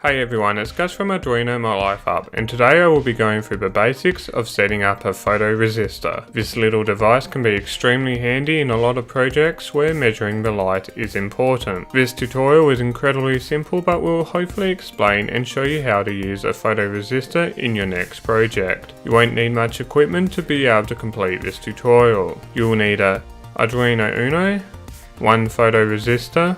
Hey everyone, it's Gus from Arduino My Life Up, and today I will be going through the basics of setting up a photoresistor. This little device can be extremely handy in a lot of projects where measuring the light is important. This tutorial is incredibly simple, but will hopefully explain and show you how to use a photoresistor in your next project. You won't need much equipment to be able to complete this tutorial. You will need a Arduino Uno, one photoresistor,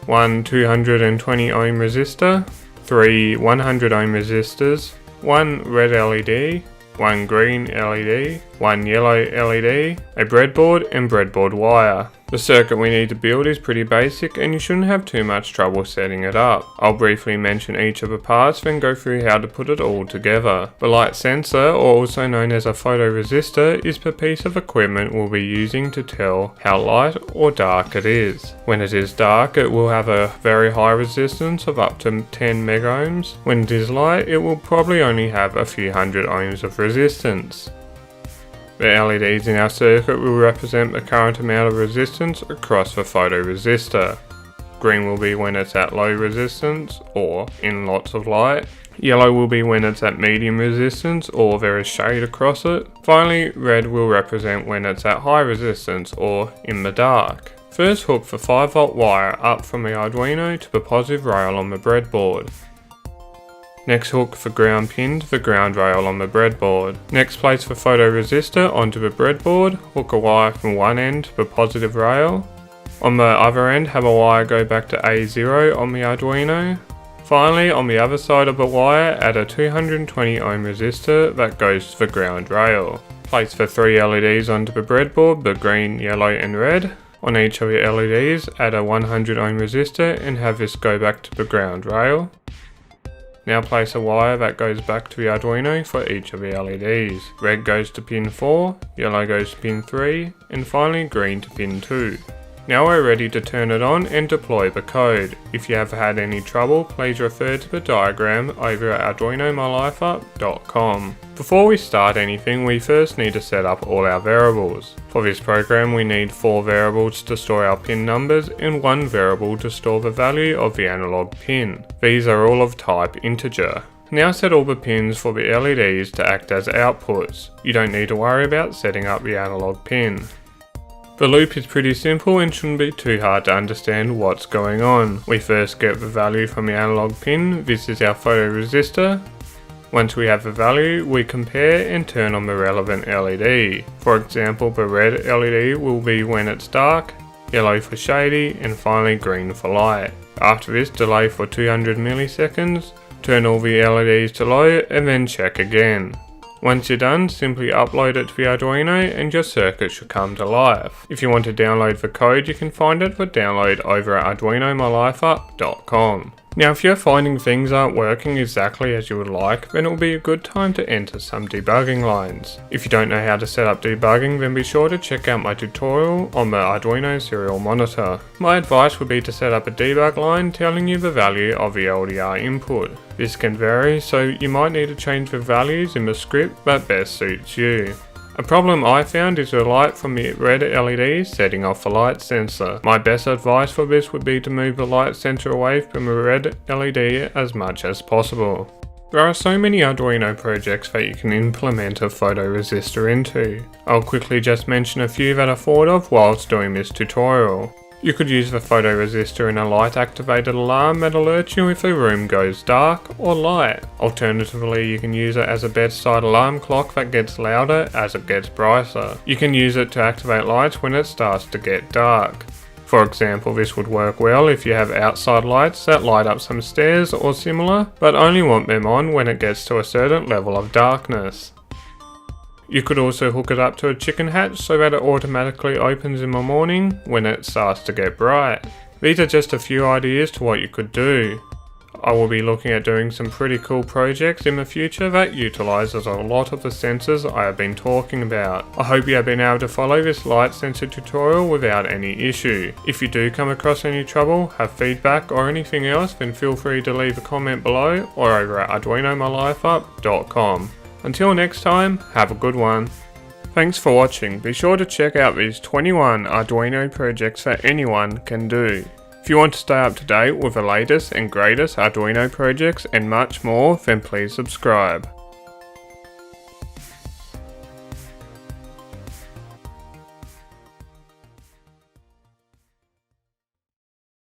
one 220 ohm resistor, 3 100 ohm resistors, one red LED, one green LED, one yellow LED, a breadboard and breadboard wire. The circuit we need to build is pretty basic and you shouldn't have too much trouble setting it up. I'll briefly mention each of the parts then go through how to put it all together. The light sensor, or also known as a photoresistor, is the piece of equipment we'll be using to tell how light or dark it is. When it is dark, it will have a very high resistance of up to 10 megohms. When it is light, it will probably only have a few hundred ohms of resistance. The LEDs in our circuit will represent the current amount of resistance across the photoresistor. Green will be when it's at low resistance or in lots of light. Yellow will be when it's at medium resistance or there is shade across it. Finally, red will represent when it's at high resistance or in the dark. First, hook the 5V wire up from the Arduino to the positive rail on the breadboard. Next, hook the ground pin to the ground rail on the breadboard. Next, place the photoresistor onto the breadboard, hook a wire from one end to the positive rail. On the other end, have a wire go back to A0 on the Arduino. Finally, on the other side of the wire, add a 220 ohm resistor that goes to the ground rail. Place the 3 LEDs onto the breadboard, the green, yellow and red. On each of the LEDs, add a 100 ohm resistor and have this go back to the ground rail. Now place a wire that goes back to the Arduino for each of the LEDs. Red goes to pin 4, yellow goes to pin 3, and finally green to pin 2. Now we're ready to turn it on and deploy the code. If you have had any trouble, please refer to the diagram over at arduinomylifeup.com. Before we start anything, we first need to set up all our variables. For this program, we need 4 variables to store our pin numbers and 1 variable to store the value of the analog pin. These are all of type integer. Now set all the pins for the LEDs to act as outputs. You don't need to worry about setting up the analog pin. The loop is pretty simple and shouldn't be too hard to understand what's going on. We first get the value from the analog pin. This is our photoresistor. Once we have the value, we compare and turn on the relevant LED. For example, the red LED will be when it's dark, yellow for shady, and finally green for light. After this, delay for 200 milliseconds, turn all the LEDs to low, and then check again. Once you're done, simply upload it to the Arduino and your circuit should come to life. If you want to download the code, you can find it for download over at arduinomylifeup.com. Now if you're finding things aren't working exactly as you would like, then it will be a good time to enter some debugging lines. If you don't know how to set up debugging, then be sure to check out my tutorial on the Arduino serial monitor. My advice would be to set up a debug line telling you the value of the LDR input. This can vary, so you might need to change the values in the script that best suits you. A problem I found is the light from the red LED setting off the light sensor. My best advice for this would be to move the light sensor away from the red LED as much as possible. There are so many Arduino projects that you can implement a photoresistor into. I'll quickly just mention a few that I thought of whilst doing this tutorial. You could use the photoresistor in a light activated alarm that alerts you if the room goes dark or light. Alternatively, you can use it as a bedside alarm clock that gets louder as it gets brighter. You can use it to activate lights when it starts to get dark. For example, this would work well if you have outside lights that light up some stairs or similar, but only want them on when it gets to a certain level of darkness. You could also hook it up to a chicken hatch so that it automatically opens in the morning when it starts to get bright. These are just a few ideas to what you could do. I will be looking at doing some pretty cool projects in the future that utilizes a lot of the sensors I have been talking about. I hope you have been able to follow this light sensor tutorial without any issue. If you do come across any trouble, have feedback or anything else, then feel free to leave a comment below or over at arduinomylifeup.com. Until next time, have a good one. Thanks for watching. Be sure to check out these 21 Arduino projects that anyone can do. If you want to stay up to date with the latest and greatest Arduino projects and much more, then please subscribe.